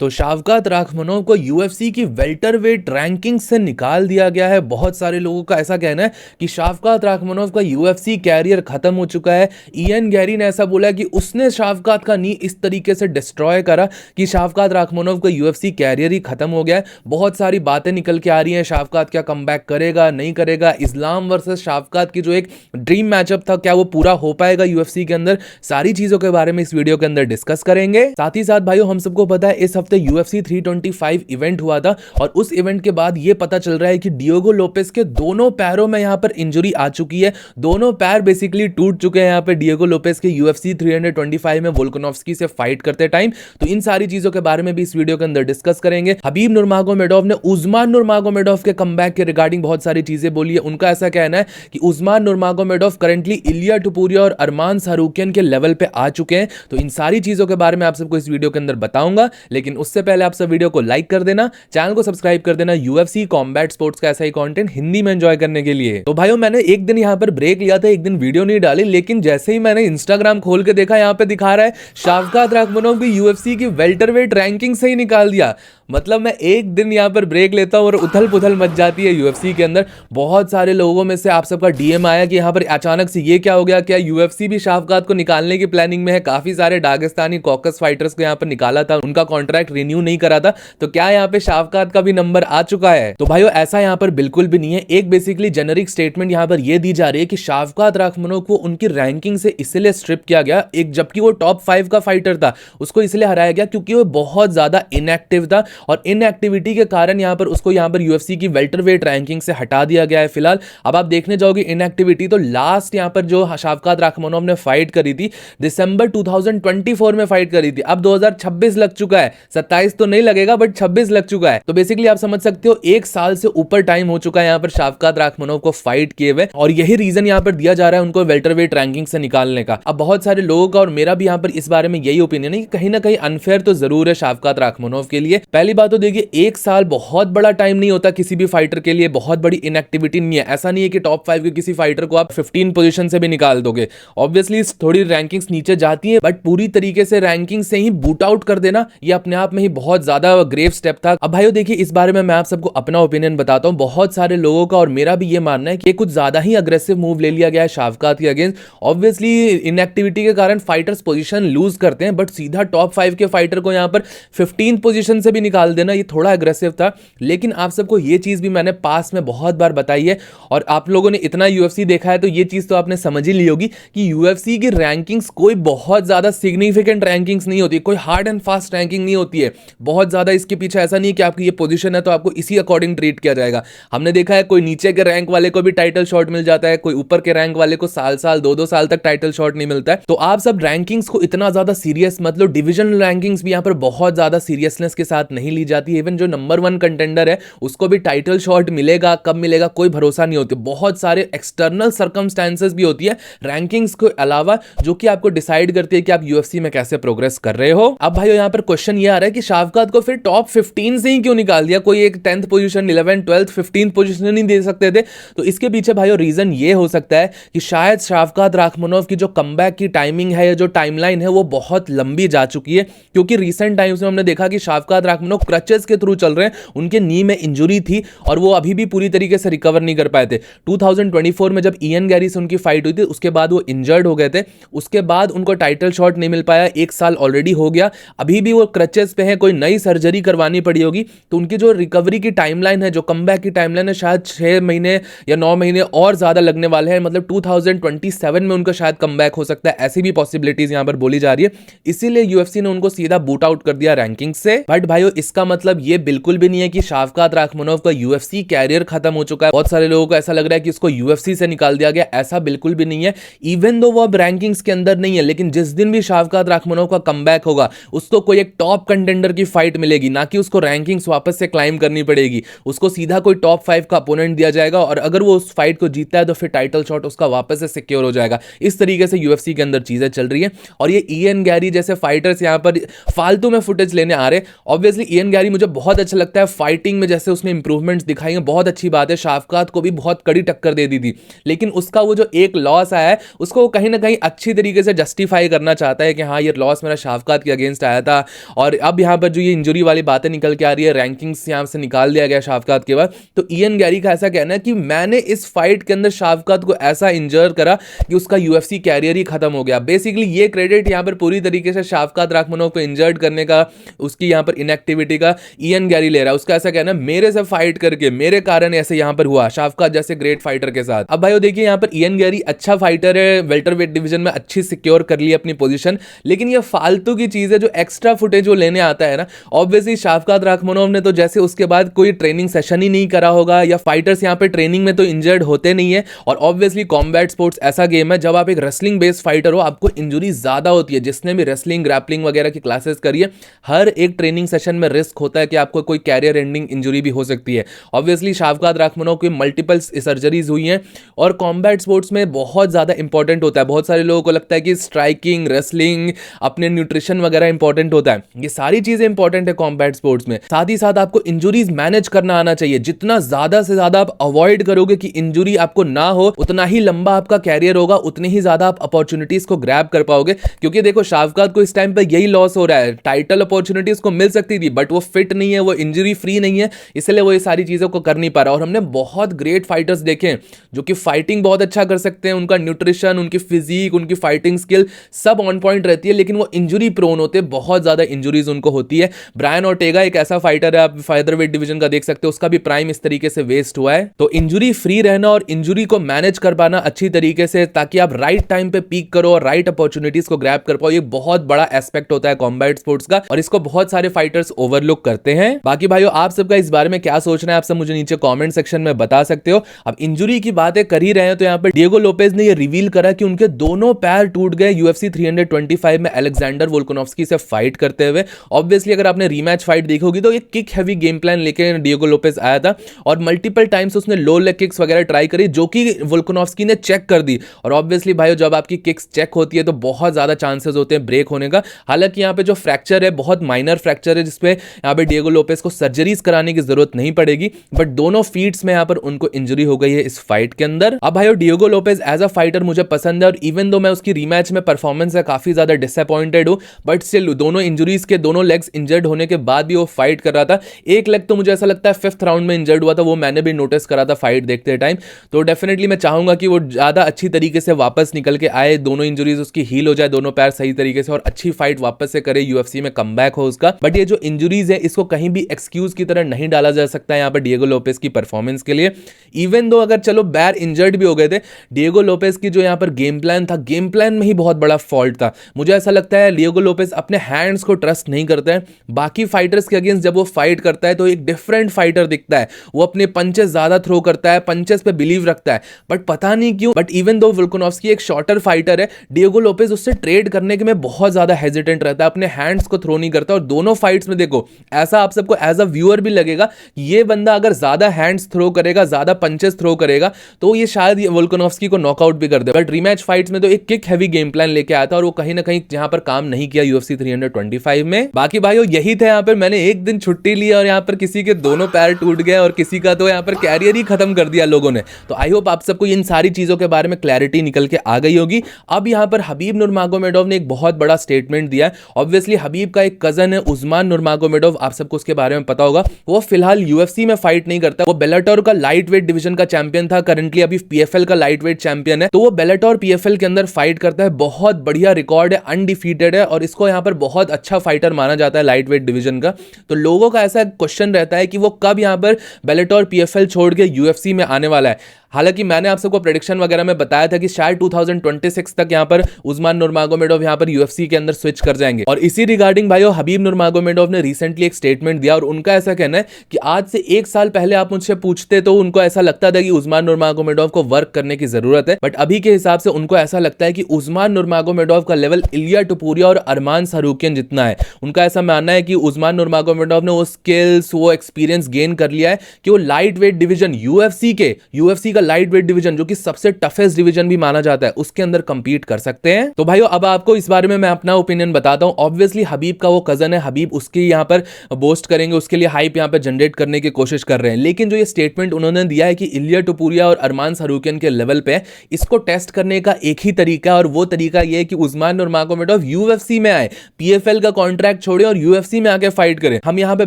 तो शावकात राखमनोव को यूएफसी की वेल्टरवेट रैंकिंग से निकाल दिया गया है। बहुत सारे लोगों का ऐसा कहना है कि शावकात राखमनोव का यूएफसी कैरियर खत्म हो चुका है। इयन गैरी ने ऐसा बोला कि उसने शावकात का नी इस तरीके से डिस्ट्रॉय करा कि शावकात राखमनोव का यूएफसी कैरियर ही खत्म हो गया है। बहुत सारी बातें निकल के आ रही हैं, शावकात क्या कमबैक करेगा नहीं करेगा, इस्लाम वर्सेस शावकात की जो एक ड्रीम मैचअप था क्या वो पूरा हो पाएगा यूएफसी के अंदर, सारी चीजों के बारे में इस वीडियो के अंदर डिस्कस करेंगे। साथ ही साथ भाइयों हम सबको पता है इस हफ्ते UFC 325 इवेंट हुआ था और उस इवेंट के बाद ये पता चल रहा है कि डियोगो लोपेस के दोनों पैरों में यहां पर इंजरी आ चुकी है। दोनों पैर बेसिकली टूट चुके हैं यहां पे डियोगो लोपेस के UFC 325 में वोल्कानोव्स्की से फाइट करते टाइम। तो इन सारी चीजों के बारे में भी इस वीडियो के अंदर डिस्कस करेंगे। हबीब नुरमागोमेडोव ने उस्मान नुरमागोमेडोव के कमबैक के रिगार्डिंग बहुत सारी चीजें बोली है। उनका ऐसा कहना है कि उस्मान नुरमागोमेडोव करंटली इलिया टुपुरिया और अरमान सारूकियन के लेवल पे आ चुके हैं। तो इन सारी चीजों के बारे में आप सबको इस वीडियो के अंदर बताऊंगा, लेकिन उससे पहले आप सब वीडियो को लाइक कर देना, चैनल को सब्सक्राइब कर देना यूएफसी कॉम्बैट स्पोर्ट्स का ऐसा ही कंटेंट हिंदी में एंजॉय करने के लिए। तो भाइयों मैंने एक दिन यहां पर ब्रेक लिया था, एक दिन वीडियो नहीं डाली, लेकिन जैसे ही मैंने इंस्टाग्राम खोल के देखा यहां पे दिखा रहा है शावकात राखमनोव की यूएफसी की वेल्टरवेट रैंकिंग से ही निकाल दिया। मतलब मैं एक दिन यहां पर ब्रेक लेता हूं और उथल पुथल मच जाती है यूएफसी के अंदर। बहुत सारे लोगों में से आप सबका डीएम आया कि यहां पर अचानक से ये क्या हो गया, क्या यूएफसी भी शावकात को निकालने की प्लानिंग में है। काफी सारे दागिस्तानी कॉकस फाइटर्स को यहां पर निकाला था, उनका कॉन्ट्रैक्ट रिन्यू नहीं करा था, तो क्या यहां पे शावकात का भी नंबर आ चुका है? तो भाइयों ऐसा यहां पर बिल्कुल भी नहीं है। एक बेसिकली जेनरिक स्टेटमेंट यहां पर यह दी जा रही है कि शावकात राखमनोव को उनकी रैंकिंग से इसलिए स्ट्रिप किया गया, एक जबकि वो टॉप 5 का फाइटर था, उसको इसलिए हराया गया क्योंकि वो बहुत ज्यादा इनएक्टिव था और इनएक्टिविटी के कारण यहां पर उसको यहां पर यूएफसी की वेल्टरवेट रैंकिंग से हटा दिया गया है फिलहाल। अब आप देखने जाओगे इनएक्टिविटी, तो लास्ट यहां पर जो शावकात राखमनोव ने फाइट करी थी दिसंबर 2024 में फाइट करी थी। अब 2026 लग चुका है, 27 तो नहीं लगेगा बट 26 लग चुका है। तो बेसिकली आप समझ सकते हो एक साल से ऊपर टाइम हो चुका है यहां पर शावकात राखमनोव को फाइट किए हुए, और यही रीजन यहां पर दिया जा रहा है उनको वेल्टरवेट रैंकिंग से निकालने का। अब बहुत सारे लोगों का और मेरा भी यहां पर इस बारे में यही ओपिनियन है कि कहीं ना कहीं अनफेयर तो जरूर है शावकात राखमनोव के लिए। पहली बात तो देखिए एक साल बहुत बड़ा टाइम नहीं होता किसी भी फाइटर के लिए, बहुत बड़ी इनएक्टिविटी नहीं है। ऐसा नहीं है कि टॉप 5 के किसी फाइटर को आप 15 पोजीशन से भी निकाल दोगे। ऑब्वियसली थोड़ी रैंकिंग्स नीचे जाती है, बट पूरी तरीके से रैंकिंग से ही बूट आउट कर देना ये अपने आप में ही बहुत ज्यादा ग्रेव स्टेप था। अब भाइयों देखिए इस बारे में मैं आप सबको अपना ओपिनियन बताता हूं। बहुत सारे लोगों का और मेरा भी ये मानना है कि कुछ ज्यादा ही अग्रेसिव मूव ले लिया गया है शावकात के अगेंस्ट। ऑब्वियसली इनएक्टिविटी के कारण फाइटर्स पोजीशन लूज करते हैं, बट सीधा टॉप 5 के फाइटर को यहां पर 15 पोजीशन से भी निकाल देना ये थोड़ा अग्रेसिव था। लेकिन आप सबको ये चीज भी मैंने पास में बहुत बार बताई है और आप लोगों ने इतना यूएफसी देखा है तो ये चीज तो आपने समझ ही ली होगी कि यूएफसी की रैंकिंग्स कोई बहुत ज्यादा सिग्निफिकेंट रैंकिंग्स नहीं होती, कोई हार्ड एंड फास्ट रैंकिंग नहीं होती है बहुत ज्यादा। इसके पीछे ऐसा नहीं है कि आपकी ये पोजीशन है तो आपको इसी अकॉर्डिंग ट्रीट किया जाएगा। हमने देखा है कोई नीचे के रैंक वाले को भी टाइटल शॉट मिल जाता है, कोई ऊपर के रैंक वाले को साल साल 2-2 साल तक टाइटल शॉट नहीं मिलता है। तो आप सब रैंकिंग्स को इतना ज्यादा सीरियस मतलब डिविजनल रैंकिंग्स भी यहां पर बहुत ज्यादा सीरियसनेस के साथ नहीं ली जाती। इवन जो नंबर 1 कंटेंडर है उसको भी टाइटल शॉट मिलेगा, कब मिलेगा कोई भरोसा नहीं होती। बहुत सारे एक्सटर्नल सर्कमस्टेंसेस भी होती है रैंकिंग्स के अलावा जो कि आपको डिसाइड करती है कि आप यूएफसी में कैसे प्रोग्रेस कर रहे हो। अब भाइयों यहां पर क्वेश्चन ये आ रहा है कि शावकात को फिर टॉप 15 से ही क्यों निकाल दिया, कोई एक 10th position 11th 12th 15th position नहीं दे सकते थे? तो इसके पीछे भाइयों रीजन ये हो सकता है कि शायद शावकात राखमनोव की जो कमबैक की टाइमिंग है या जो टाइमलाइन है वो बहुत लंबी जा चुकी है, क्योंकि रिसेंट टाइम्स में हमने देखा कि शावकात राखमनोव क्रचेस के थ्रू चल रहे हैं, उनके नी में इंजुरी थी और वो अभी भी पूरी तरीके से रिकवर नहीं कर पाए थे। 2024 में जब इयन गैरी से उनकी फाइट हुई थी उसके बाद वो इंजर्ड हो गए थे, उसके बाद उनको टाइटल शॉट नहीं मिल पाया, एक साल ऑलरेडी हो गया, अभी भी वो क्रचेस पे है, कोई नई सर्जरी करवानी पड़ी होगी। तो उनकी जो रिकवरी की टाइमलाइन है, जो कमबैक की टाइमलाइन है, शायद 6 महीने या 9 महीने और ज्यादा लगने वाले हैं। मतलब 2027 में उनका शायद कमबैक हो सकता है, ऐसी भी पॉसिबिलिटीज यहां पर बोली जा रही है। इसीलिए यूएफसी ने उनको सीधा बूट आउट कर दिया रैंकिंग से। बट भाइयों इसका मतलब ये बिल्कुल भी नहीं है कि शावकात राखमनोव का यूएफसी कैरियर खत्म हो चुका है। बहुत सारे लोगों को ऐसा लग रहा है कि उसको यूएफसी से निकाल दिया गया, ऐसा बिल्कुल भी नहीं है। इवन दो वो अब रैंकिंग्स के अंदर नहीं है, लेकिन जिस दिन भी शावकात राखमनोव का कमबैक होगा उसको कोई एक टॉप कंटेंडर की फाइट मिलेगी, ना कि उसको रैंकिंग्स वापस से क्लाइम करनी पड़ेगी। उसको सीधा कोई टॉप 5 का अपोनेंट दिया जाएगा और अगर वो उस फाइट को जीतता है तो फिर टाइटल शॉट उसका वापस से सिक्योर हो जाएगा। इस तरीके से यूएफसी के अंदर चीजें चल रही है और ये इयन गैरी जैसे फाइटर्स यहां पर फालतू में फुटेज लेने आ रहे। ऑब्वियसली इयन गैरी मुझे बहुत अच्छा लगता है, फाइटिंग में जैसे उसने इंप्रूवमेंट्स दिखाई हैं बहुत अच्छी बात है, शावकात को भी बहुत कड़ी टक्कर दे दी थी, लेकिन उसका वो जो एक लॉस आया है उसको वो कहीं ना कहीं अच्छी तरीके से जस्टिफाई करना चाहता है कि हाँ ये लॉस मेरा शावकात के अगेंस्ट आया था और अब यहाँ पर जो ये इंजरी वाली बातें निकल के आ रही है, रैंकिंग्स यहाँ से निकाल दिया गया शाफकात के बाद, तो इयन गैरी का ऐसा कहना है कि मैंने इस फाइट के अंदर शाफकात को ऐसा इंजर करा कि उसका यूएफसी कैरियर ही खत्म हो गया। बेसिकली ये क्रेडिट यहाँ पर पूरी तरीके से शाफकात राखमनोव को इंजर्ड करने का, उसकी यहाँ पर इनएक्टिविटी का इयन गैरी ले रहा है। उसका ऐसा कहना है मेरे से फाइट करके, मेरे कारण ऐसे यहाँ पर हुआ शाफकात जैसे ग्रेट फाइटर के साथ। अब भाई देखिए यहाँ पर इयन गैरी अच्छा फाइटर है, वेल्टरवेट डिवीजन में अच्छी सिक्योर कर ली अपनी पोजीशन, लेकिन ये फालतू की चीज है जो एक्स्ट्रा फुटेज वो लेने आता है ना। ऑब्वियसली शाफकात राखमनोव ने तो जैसे उसके बाद कोई ट्रेनिंग सेशन ही नहीं करा होगा, या फाइटर्स यहाँ पे ट्रेनिंग में तो इंजर्ड होते नहीं है। और ऑब्वियसली कॉम्बैट स्पोर्ट्स ऐसा गेम है जब आप एक रेसलिंग बेस्ड फाइटर हो आपको इंजरी ज्यादा होती है। जिसने भी रेसलिंग, ग्रैपलिंग वगैरह की क्लासेस करी है, हर एक ट्रेनिंग सेशन में रिस्क होता है कि आपको कोई कैरियर एंडिंग इंजरी भी हो सकती है। ऑब्वियसली शाफकात राखमनोव की मल्टीपल सर्जरीज हुई हैं, और कॉम्बैट स्पोर्ट्स में बहुत ज्यादा इंपॉर्टेंट होता है। बहुत सारे लोगों को लगता है कि स्ट्राइकिंग, रेसलिंग, अपने न्यूट्रिशन वगैरह इंपॉर्टेंट होता है। ये सारी चीजें इंपॉर्टेंट है कॉम्बैट स्पोर्ट्स में। साथ ही साथ आपको इंजरीज मैनेज करना आना चाहिए। जितना ज्यादा से ज्यादा आप अवॉइड करोगे कि इंजरी आपको ना हो, उतना ही लंबा आपका कैरियर होगा, उतनी ही ज्यादा आप अपॉर्चुनिटीज को ग्रैब कर पाओगे। क्योंकि देखो शाफकात को इस टाइम पे यही लॉस हो रहा है, टाइटल अपॉर्चुनिटीज को मिल सकती थी बट वो फिट नहीं है, वो इंजरी फ्री नहीं है, इसलिए वो ये सारी चीजों को कर नहीं पा रहा। और हमने बहुत ग्रेट फाइटर्स देखे हैं जो कि फाइटिंग बहुत अच्छा कर सकते हैं, उनका न्यूट्रिशन, उनकी फिजिक, उनकी फाइटिंग स्किल सब ऑन पॉइंट रहती है, लेकिन वो इंजरी प्रोन होते हैं, बहुत ज्यादा इंजरीज उनको होती है। ब्रायन ओर्टेगा एक ऐसा फाइटर है, आप फेदरवेट डिवीजन का देख सकते हो, उसका भी प्राइम इस तरीके से वेस्ट हुआ है। तो इंजरी फ्री रहना और इंजरी को मैनेज कर पाना अच्छी तरीके से, ताकि आप राइट टाइम पे पीक करो और राइट अपॉर्चुनिटीज को ग्रैब कर पाओ, ये बहुत बड़ा एस्पेक्ट होता है कॉम्बैट स्पोर्ट्स का, और इसको बहुत सारे फाइटर्स ओवरलुक करते हैं। बाकी भाइयों आप सबका इस बारे में क्या सोचना है, आप सब मुझे नीचे कमेंट सेक्शन में बता सकते हो। अब इंजरी की बातें कर ही रहे हैं तो यहाँ पे डिएगो लोपेज ने ये रिवील करा कि उनके दोनों पैर टूट गए यूएफसी 325 में अलेक्जेंडर वोल्कानोव्स्की से फाइट करते हुए। ऑब्वियसली अगर आपने रीमैच फाइट देखोगी तो एक किक हैवी गेम प्लान लेके डिएगो लोपेज आया था, और मल्टीपल टाइम्स उसने लो लेग किक्स वगैरह ट्राई करी जो कि वोल्कानोव्स्की ने चेक कर दी। और ऑब्वियसली भाइयों जब आपकी किक्स चेक होती है तो बहुत ज्यादा चांसेस होते हैं ब्रेक होने का। हालांकि यहाँ पे जो फ्रैक्चर है बहुत माइनर फ्रैक्चर है, जिसपे यहाँ पे डिएगो लोपेज को सर्जरीज कराने की जरूरत नहीं पड़ेगी, बट दोनों फीट्स में यहाँ पर उनको इंजरी हो गई है इस फाइट के अंदर। अब भाइयों Diego Lopez as a fighter मुझे पसंद है, और इवन दो मैं उसकी रीमैच में परफॉर्मेंस है काफी ज्यादा डिसअपॉइंटेड हूं, बट स्टिल दोनों इंजरीज के दोनों लेग्स इंजर्ड होने के बाद भी वो फाइट कर रहा था। एक लेग तो मुझे ऐसा लगता है 5th राउंड में इंजर्ड हुआ था, वो मैंने भी नोटिस करा था फाइट देखते टाइम। तो डेफिनेटली मैं चाहूंगा कि वो ज्यादा अच्छी तरीके से वापस निकल के आए, दोनों इंजरीज उसकी हील हो जाए, दोनों पैर सही तरीके से, और अच्छी फाइट वापस से करे, यूएफसी में कमबैक हो उसका। बट ये जो इंजरीज है इसको कहीं भी एक्सक्यूज की तरह नहीं डाला जा सकता है यहाँ पर डिएगो लोपेज की परफॉर्मेंस के लिए। इवन दो अगर चलो बैर इंजर्ड भी हो गए थे, डिएगो लोपेज की जो यहाँ पर गेम प्लान था, गेम प्लान में ही बहुत बड़ा फॉल्ट था। मुझे ऐसा लगता है डिएगो लोपेज अपने हैंड्स को ट्रस्ट नहीं करता है। बाकी फाइटर्स के अगेंस्ट जब वो फाइट करता है तो एक डिफरेंट फाइटर दिखता है, वो अपने पंचेस ज्यादा थ्रो करता है, पंचेस पे बिलीव रखता है, बट पता नहीं क्यों, बट इवन दो वोल्कानोव्स्की एक शॉर्टर फाइटर है, डिएगो लोपेज उससे ट्रेड करने के में बहुत ज्यादा हेजिटेंट रहता है, अपने हैंड्स को थ्रो नहीं करता। और दोनों फाइट्स में देखो ऐसा आप सबको एज अ व्यूअर भी लगेगा ये बंदा अगर ज्यादा हैंड्स थ्रो करेगा, ज्यादा पंचेस थ्रो करेगा तो ये शायद वोल्कानोव्स्की को नॉकआउट भी कर दे। बट रीमैच फाइट्स में तो एक किक हैवी गेम प्लान लेके आया था, और वो कहीं ना कहीं यहाँ पर काम नहीं किया यूएफसी 325 में। बाकी भाइयों यही थे, यहाँ पर मैंने एक दिन छुट्टी ली और यहाँ पर किसी के दोनों पैर टूट गए और किसी का तो यहाँ पर कैरियर ही खत्म कर दिया लोगों ने। तो आई होप आप सबको इन सारी चीजों के बारे में क्लैरिटी निकल के आ गई होगी। अब यहाँ पर हबीब नुरमागोमेडोव ने एक बहुत बड़ा स्टेटमेंट दिया है। ऑब्वियसली हबीब का एक कजन है उस्मान नुरमागोमेडोव, आप सबको उसके बारे में पता होगा। वो फिलहाल यूएफसी में फाइट नहीं करता, वो बेलाटोर का लाइट वेट डिवीजन का चैंपियन था, करंटली अभी पीएफएल का लाइट वेट चैंपियन है। तो वो बेलाटोर पीएफएल के अंदर फाइट करता है, बहुत बढ़िया रिकॉर्ड है, अनडिफीटेड है, और इसको यहाँ पर बहुत अच्छा फाइटर माना जाता है लाइट वेट डिवीजन का। तो लोगों का ऐसा क्वेश्चन रहता है कि वो कब यहाँ पर बेलाटोर पीएफएल छोड़ के यूएफसी में आने वाला है। हालांकि मैंने आप सबको प्रेडिक्शन वगैरह में बताया था कि शायद 2026 तक यहाँ पर उस्मान नुरमागोमेडोव यहाँ पर यूएफसी के अंदर स्विच कर जाएंगे। और इसी रिगार्डिंग भाइयों हबीब नुरमागोमेडोव ने रिसेंटली एक स्टेटमेंट दिया, और उनका ऐसा कहना है कि आज से 1 साल पहले आप मुझसे पूछते तो उनको ऐसा लगता था कि उस्मान नुरमागोमेडोव को वर्क करने की जरूरत है, बट अभी के हिसाब से उनको ऐसा लगता है कि उस्मान नुरमागोमेडोव का लेवल इलिया टुपुरिया और अरमान सारूकियन जितना है। उनका ऐसा मानना है कि उस्मान नुरमागोमेडोव ने वो स्किल्स, वो एक्सपीरियंस गेन कर लिया है कि वो लाइट वेट डिवीजन यूएफसी का लाइट वेट डिवीजन, जो कि सबसे टफेस्ट डिवीजन भी माना जाता है, उसके अंदर कंपीट कर सकते हैं। तो भाइयों अब आपको इस बारे में मैं अपना ओपिनियन बताता हूं। ऑब्वियसली हबीब का वो कजन है, हबीब उसके यहाँ पर बोस्ट करेंगे, उसके लिए हाइप यहाँ पर जनरेट करने की कोशिश कर रहे हैं। लेकिन जो ये स्टेटमेंट उन्होंने दिया है कि इलिया टुपुरिया और अरमान सरूकियन के लेवल पे, इसको टेस्ट करने का एक ही तरीका है, और वो तरीका ये है कि उस्मान नुरमागोमेडोव यूएफसी में आए, पीएफएल का कॉन्ट्रैक्ट छोड़े और यूएफसी में आके फाइट करें। हम यहां पे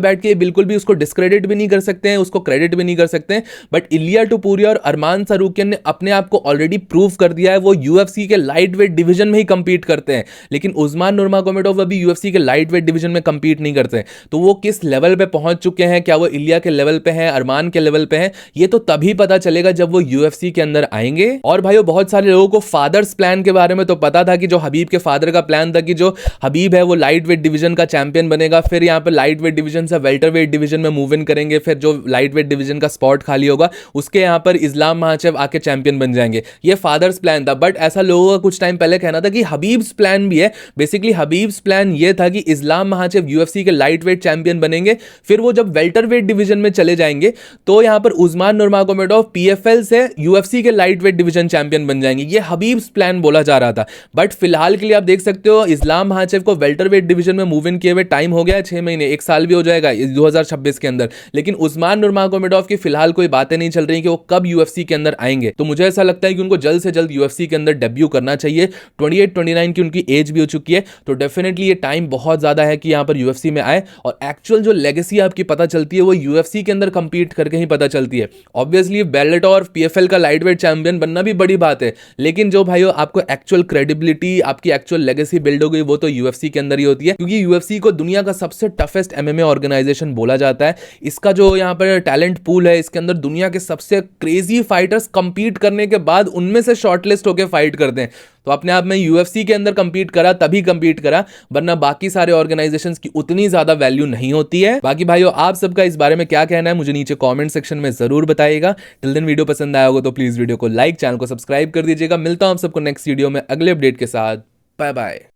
बैठ के बिल्कुल भी उसको डिस्क्रेडिट भी नहीं कर सकते हैं, उसको क्रेडिट भी नहीं कर सकते हैं, बट इलिया टुपुरिया और अरमान सरूकियन ने अपने आप को ऑलरेडी प्रूव कर दिया है। वो यूएफसी के लाइट वेट डिवीजन में ही कंपीट करते हैं, लेकिन उस्मान नुरमागोमेडोव अभी यूएफसी के लाइट वेट डिवीजन में कंपीट नहीं करते। तो वो किस लेवल पे पहुंच चुके हैं, क्या वो इलिया के लेवल पे हैं, अरमान के लेवल पे हैं, ये तो तभी पता चलेगा जब वो यूएफसी के अंदर आएंगे। और भाइयों बहुत सारे लोगों को फादर्स प्लान के बारे में तो पता था कि जो हबीब के फादर का प्लान था कि जो हबीब है वो लाइट वेट डिवीजन का चैंपियन बनेगा, फिर यहाँ पे लाइट वेट डिवीजन से वेल्टर वेट डिवीजन में मूव इन करेंगे, फिर जो लाइट वेट डिवीजन का स्पॉट खाली होगा उसके यहाँ पर इस्लाम महाचेव आके चैंपियन बन जाएंगे। ये फादर्स प्लान था, बट ऐसा लोगों का कुछ टाइम पहले कहना था कि हबीब्स प्लान भी है। बेसिकली हबीब्स प्लान ये था कि इस्लाम महाचेव यूएफसी के लाइट वेट चैंपियन बनेंगे, फिर वो जब वेल्टर वेट डिवीजन में चले जाएंगे तो यहाँ पर उस्मान नुरमागोमेडोव पीएफएल से यूएफसी के लाइट वेट डिवीजन चैंपियन बन जाएंगे। ये हबीब्स प्लान बोला जा रहा था, बट फिलहाल के लिए आप देख सकते हो इस्लाम महाचेव को वेल्टर वेट डिवीजन में मूव इन किए हुए टाइम हो गया है 6 महीने, 1 साल भी हो जाएगा 2026 के अंदर। लेकिन उस्मान नुरमागोमेडोव की फिलहाल कोई बातें नहीं चल रही कि वो कब यूएफसी के अंदर आएंगे। तो मुझे ऐसा लगता है कि उनको जल्द से जल्द यूएफसी के अंदर डेब्यू करना चाहिए। 28-29 की उनकी एज भी हो चुकी है, तो डेफिनेटली ये टाइम बहुत ज्यादा है कि यहाँ पर यूएफसी में आए, और एक्चुअल जो लेगेसी आपकी पता चलती है वो यूएफसी के अंदर कंपीट करके ही पता चलती है। ऑब्वियसली बेllator और पीएफएल का लाइट वेट चैंपियन बनना भी बड़ी बात है, लेकिन जो भाइयों आपको एक्चुअल क्रेडिबिलिटी, आपकी एक्चुअल लेगेसी बिल्ड हो गई, वो तो यूएफसी के अंदर ही होती है, क्योंकि यूएफसी को दुनिया का सबसे टफेस्ट एमएमए ऑर्गेनाइजेशन बोला जाता है। इसका जो यहाँ पर टैलेंट पूल है, इसके अंदर दुनिया के सबसे क्रेजी फाइटर्स कंपीट करने के बाद उनमें से शॉर्टलिस्ट होकर फाइट करते हैं। तो अपने आप में यूएफसी के अंदर कंपीट करा तभी कंपीट करा, वरना बाकी सारे ऑर्गेनाइजेशंस की उतनी ज्यादा वैल्यू नहीं होती है। बाकी भाइयों आप सबका इस बारे में क्या कहना है मुझे नीचे कमेंट सेक्शन में जरूर बताइएगा। टिल देन वीडियो पसंद आया होगा तो प्लीज वीडियो को लाइक, चैनल को सब्सक्राइब कर दीजिएगा। मिलता हूं आप सबको नेक्स्ट वीडियो में अगले अपडेट के साथ। Bye bye.